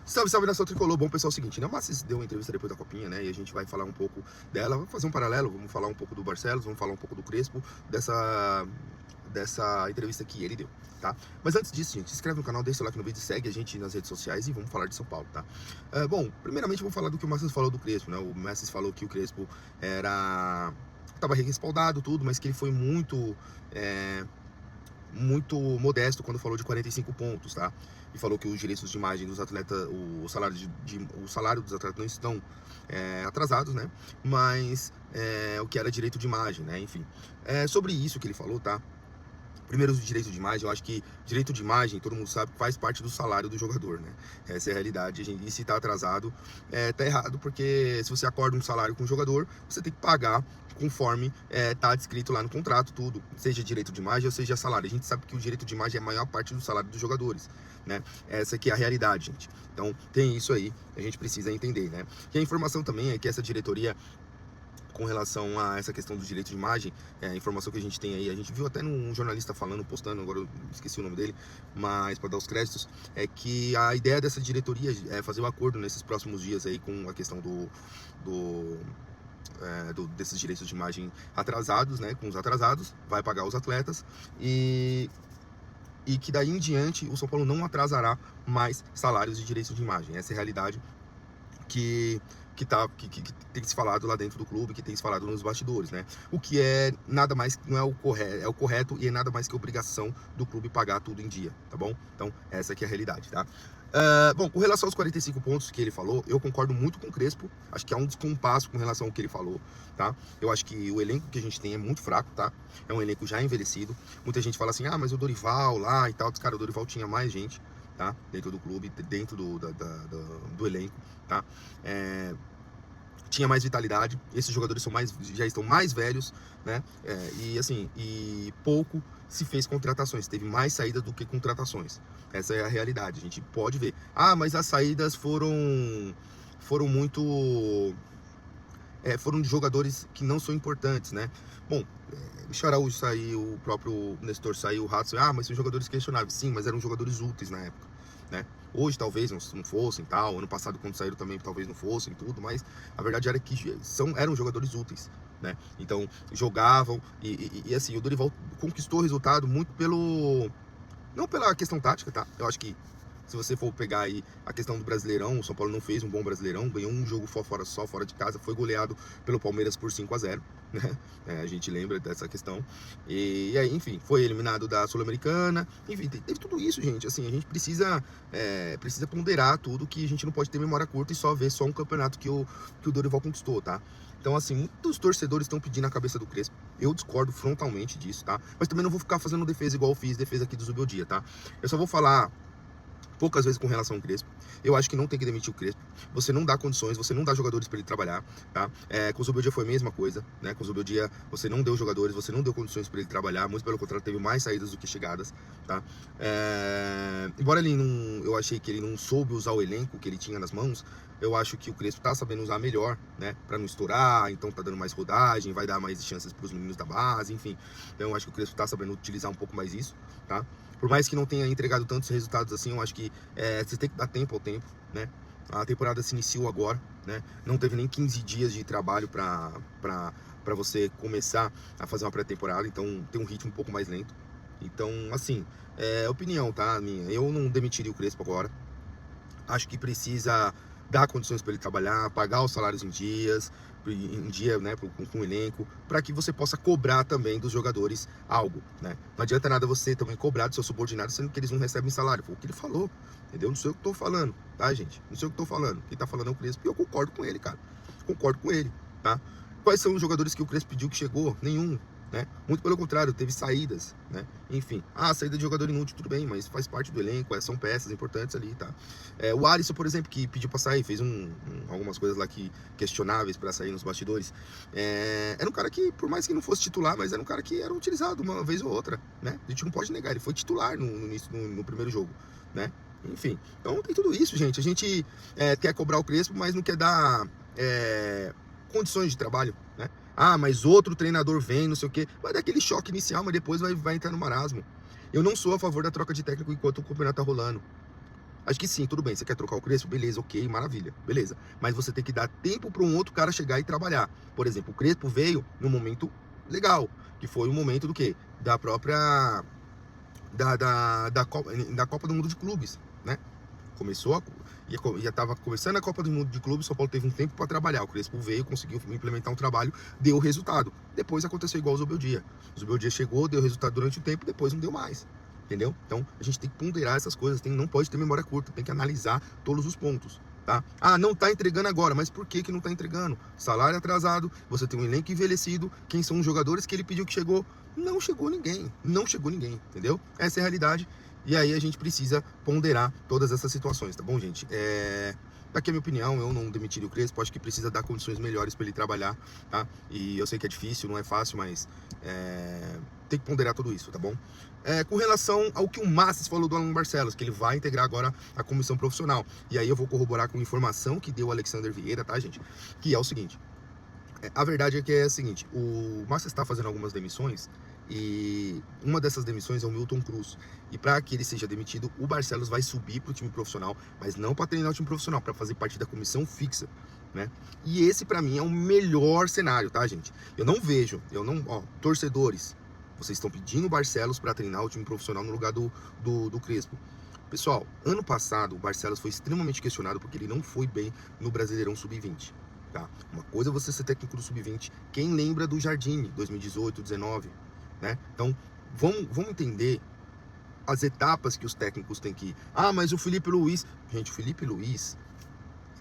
Salve, salve, nação tricolor. Bom, pessoal, é o seguinte, né? O Massis deu uma entrevista depois da Copinha, né? E a gente vai falar um pouco dela, vamos fazer um paralelo, vamos falar um pouco do Barcelos, vamos falar um pouco do Crespo, dessa entrevista que ele deu, tá? Mas antes disso, gente, se inscreve no canal, deixa o like no vídeo, segue a gente nas redes sociais e vamos falar de São Paulo, tá? Bom, primeiramente vamos falar do que o Massis falou do Crespo, né? O Massis falou que o Crespo tava respaldado, tudo, mas que ele foi muito modesto quando falou de 45 pontos, tá? E falou que os direitos de imagem dos atletas, o salário dos atletas não estão atrasados, né? Mas o que era direito de imagem, né? Enfim, sobre isso que ele falou, tá? Primeiro, os direitos de imagem, eu acho que direito de imagem, todo mundo sabe, faz parte do salário do jogador, né? Essa é a realidade. E se tá atrasado, tá errado, porque se você acorda um salário com o jogador, você tem que pagar conforme tá descrito lá no contrato, tudo, seja direito de imagem ou seja salário. A gente sabe que o direito de imagem é a maior parte do salário dos jogadores, né? Essa aqui é a realidade, gente. Então, tem isso aí, a gente precisa entender, né? E a informação também é que essa diretoria, com relação a essa questão do direito de imagem, a informação que a gente tem aí, a gente viu até num jornalista falando, postando, agora eu esqueci o nome dele, mas para dar os créditos, é que a ideia dessa diretoria é fazer um acordo nesses próximos dias aí com a questão desses direitos de imagem atrasados, né, com os atrasados, vai pagar os atletas e que daí em diante o São Paulo não atrasará mais salários e direitos de imagem. Essa é a realidade que tem se falado lá dentro do clube, que tem se falado nos bastidores, né? O que é nada mais, não é o correto, é o correto e é nada mais que obrigação do clube pagar tudo em dia, tá bom? Então, essa aqui é a realidade, tá? Bom, com relação aos 45 pontos que ele falou, eu concordo muito com o Crespo, acho que há um descompasso com relação ao que ele falou, tá? Eu acho que o elenco que a gente tem é muito fraco, tá? É um elenco já envelhecido, muita gente fala assim, ah, mas o Dorival lá e tal, cara, o Dorival tinha mais gente, tá? Dentro do clube, dentro do elenco, tá? Tinha mais vitalidade, esses jogadores já estão mais velhos, né? E pouco se fez contratações, teve mais saídas do que contratações. Essa é a realidade, a gente pode ver. Ah, mas as saídas foram muito... foram de jogadores que não são importantes, né? Bom, Michel Araújo saiu, o próprio Nestor saiu, o Rato saiu, mas são jogadores questionáveis, sim, mas eram jogadores úteis na época, né? Hoje talvez não fossem, tal, ano passado quando saíram também talvez não fossem, tudo, mas a verdade era que eram jogadores úteis, né? Então jogavam e assim, o Dorival conquistou o resultado muito não pela questão tática, tá? Eu acho que se você for pegar aí a questão do Brasileirão, o São Paulo não fez um bom Brasileirão, ganhou um jogo fora de casa, foi goleado pelo Palmeiras por 5-0, né? A gente lembra dessa questão. E aí, enfim, foi eliminado da Sul-Americana. Enfim, teve tudo isso, gente. Assim, a gente precisa ponderar tudo, que a gente não pode ter memória curta e só ver só um campeonato que o Dorival conquistou, tá? Então, assim, muitos torcedores estão pedindo a cabeça do Crespo. Eu discordo frontalmente disso, tá? Mas também não vou ficar fazendo defesa igual eu fiz defesa aqui do Zubeldia, tá? Eu só vou falar poucas vezes com relação ao Crespo. Eu acho que não tem que demitir o Crespo. Você não dá condições, você não dá jogadores para ele trabalhar, tá? Com o Zubeldia foi a mesma coisa, né? Com o Zubeldia você não deu jogadores, você não deu condições para ele trabalhar, muito pelo contrário, teve mais saídas do que chegadas, tá? Embora eu achei que ele não soube usar o elenco que ele tinha nas mãos, eu acho que o Crespo tá sabendo usar melhor, né? Para não estourar, então tá dando mais rodagem, vai dar mais chances para os meninos da base, enfim. Então eu acho que o Crespo tá sabendo utilizar um pouco mais isso, tá? Por mais que não tenha entregado tantos resultados assim, eu acho que você tem que dar tempo ao tempo, né? A temporada se iniciou agora, né? Não teve nem 15 dias de trabalho para você começar a fazer uma pré-temporada, então tem um ritmo um pouco mais lento. Então, assim, opinião, tá? Minha. Eu não demitiria o Crespo agora. Acho que precisa dar condições para ele trabalhar, pagar os salários em dia, né, com o elenco, para que você possa cobrar também dos jogadores algo, né? Não adianta nada você também cobrar do seu subordinado, sendo que eles não recebem salário. Foi o que ele falou, entendeu? Não sei o que eu tô falando, tá, gente? Não sei o que eu tô falando. Quem tá falando é o Crespo e eu concordo com ele, cara. Concordo com ele, tá? Quais são os jogadores que o Crespo pediu que chegou? Nenhum. Né? Muito pelo contrário, teve saídas, né? Enfim, saída de jogador inútil, tudo bem, mas faz parte do elenco, são peças importantes ali, tá? O Alisson, por exemplo, que pediu pra sair, fez algumas coisas lá questionáveis pra sair nos bastidores. Era um cara que, por mais que não fosse titular, mas era um cara que era utilizado uma vez ou outra, né? A gente não pode negar, ele foi titular no primeiro jogo, né? Enfim, então tem tudo isso, gente. A gente quer cobrar o Crespo, mas não quer dar condições de trabalho, né? Mas outro treinador vem, não sei o quê. Vai dar aquele choque inicial, mas depois vai entrar no marasmo. Eu não sou a favor da troca de técnico enquanto o campeonato tá rolando. Acho que sim, tudo bem. Você quer trocar o Crespo? Beleza, ok, maravilha, beleza. Mas você tem que dar tempo para um outro cara chegar e trabalhar. Por exemplo, o Crespo veio no momento legal, que foi o momento do quê? Da própria da Copa do Mundo de Clubes, né? Começou, já estava começando a Copa do Mundo de Clubes, São Paulo teve um tempo para trabalhar. O Crespo veio, conseguiu implementar um trabalho, deu resultado. Depois aconteceu igual o Zubeldia. O Zubeldia chegou, deu resultado durante o tempo, depois não deu mais. Entendeu? Então a gente tem que ponderar essas coisas, não pode ter memória curta, tem que analisar todos os pontos. Tá? Ah, não está entregando agora, mas por que não está entregando? Salário atrasado, você tem um elenco envelhecido, quem são os jogadores que ele pediu que chegou? Não chegou ninguém, entendeu? Essa é a realidade, e aí a gente precisa ponderar todas essas situações, tá bom, gente? Daqui a minha opinião, eu não demitiria o Crespo, acho que precisa dar condições melhores para ele trabalhar, tá? E eu sei que é difícil, não é fácil, mas tem que ponderar tudo isso, tá bom? Com relação ao que o Massis falou do Alan Barcelos, que ele vai integrar agora a comissão profissional. E aí eu vou corroborar com informação que deu o Alexander Vieira, tá, gente? Que é o seguinte, a verdade é que é a seguinte, o Massis está fazendo algumas demissões, e uma dessas demissões é o Milton Cruz. E para que ele seja demitido, o Barcelos vai subir para o time profissional, mas não para treinar o time profissional, para fazer parte da comissão fixa, né? E esse para mim é o melhor cenário, tá, gente? Torcedores, vocês estão pedindo o Barcelos para treinar o time profissional no lugar do Crespo. Pessoal, ano passado o Barcelos foi extremamente questionado porque ele não foi bem no Brasileirão Sub-20. Tá? Uma coisa é você ser técnico do Sub-20. Quem lembra do Jardine, 2018, 2019? Né? Então, vamos entender as etapas que os técnicos têm que ir. Ah, mas o Felipe Luiz... Gente, o Felipe Luiz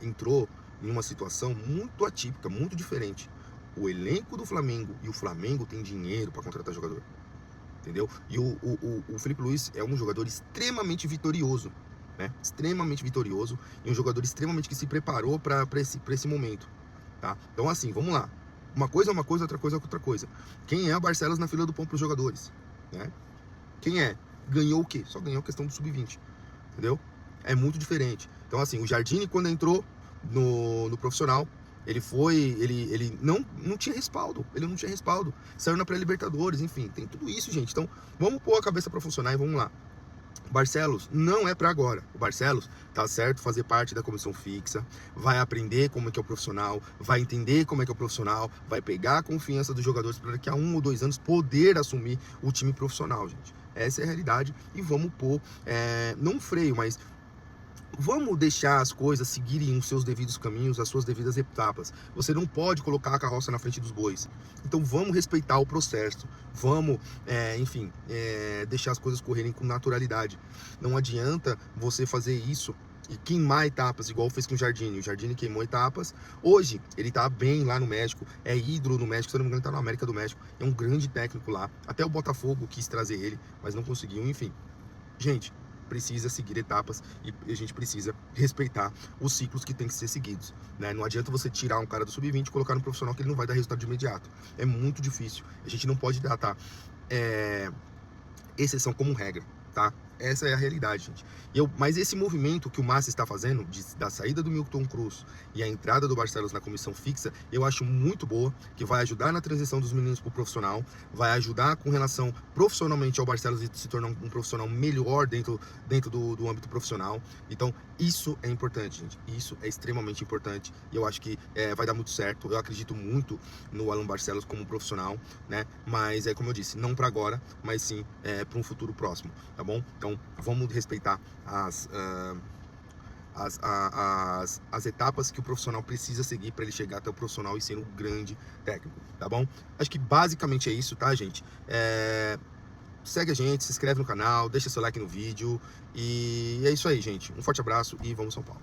entrou em uma situação muito atípica, muito diferente. O elenco do Flamengo e o Flamengo tem dinheiro para contratar jogador. Entendeu? E o Felipe Luiz é um jogador extremamente vitorioso. Né? Extremamente vitorioso. E um jogador extremamente que se preparou para esse momento. Tá? Então, assim, vamos lá. Uma coisa é uma coisa, outra coisa é outra coisa. Quem é o Barcelos na fila do pão para os jogadores? Né? Quem é? Ganhou o quê? Só ganhou a questão do Sub-20. Entendeu? É muito diferente. Então, assim, o Jardine, quando entrou no profissional, ele não tinha respaldo. Ele não tinha respaldo. Saiu na pré-Libertadores, enfim, tem tudo isso, gente. Então, vamos pôr a cabeça para funcionar e vamos lá. Barcelos não é para agora. O Barcelos tá certo fazer parte da comissão fixa, vai aprender como é que é o profissional, vai entender como é que é o profissional, vai pegar a confiança dos jogadores para daqui a 1 ou 2 anos poder assumir o time profissional, gente. Essa é a realidade e vamos pôr, não um freio, mas vamos deixar as coisas seguirem os seus devidos caminhos, as suas devidas etapas. Você não pode colocar a carroça na frente dos bois. Então vamos respeitar o processo. Vamos, deixar as coisas correrem com naturalidade. Não adianta você fazer isso e queimar etapas, igual fez com o Jardine. O Jardine queimou etapas. Hoje, ele tá bem lá no México. É ídolo no México, se eu não me engano, ele tá na América do México. É um grande técnico lá. Até o Botafogo quis trazer ele, mas não conseguiu. Enfim, gente, precisa seguir etapas e a gente precisa respeitar os ciclos que tem que ser seguidos, né? Não adianta você tirar um cara do Sub-20 e colocar no profissional que ele não vai dar resultado de imediato. É muito difícil. A gente não pode tratar exceção como regra, tá? Essa é a realidade, gente. Mas esse movimento que o Massi está fazendo, da saída do Milton Cruz e a entrada do Barcelos na comissão fixa, eu acho muito boa, que vai ajudar na transição dos meninos para o profissional, vai ajudar com relação profissionalmente ao Barcelos e se tornar um profissional melhor dentro do âmbito profissional. Então, isso é importante, gente. Isso é extremamente importante e eu acho que vai dar muito certo. Eu acredito muito no Alan Barcelos como profissional, né? Mas, como eu disse, não para agora, mas sim para um futuro próximo, tá bom? Então, vamos respeitar as etapas que o profissional precisa seguir para ele chegar até o profissional e ser um grande técnico, tá bom? Acho que basicamente é isso, tá, gente? Segue a gente, se inscreve no canal, deixa seu like no vídeo e é isso aí, gente. Um forte abraço e vamos São Paulo!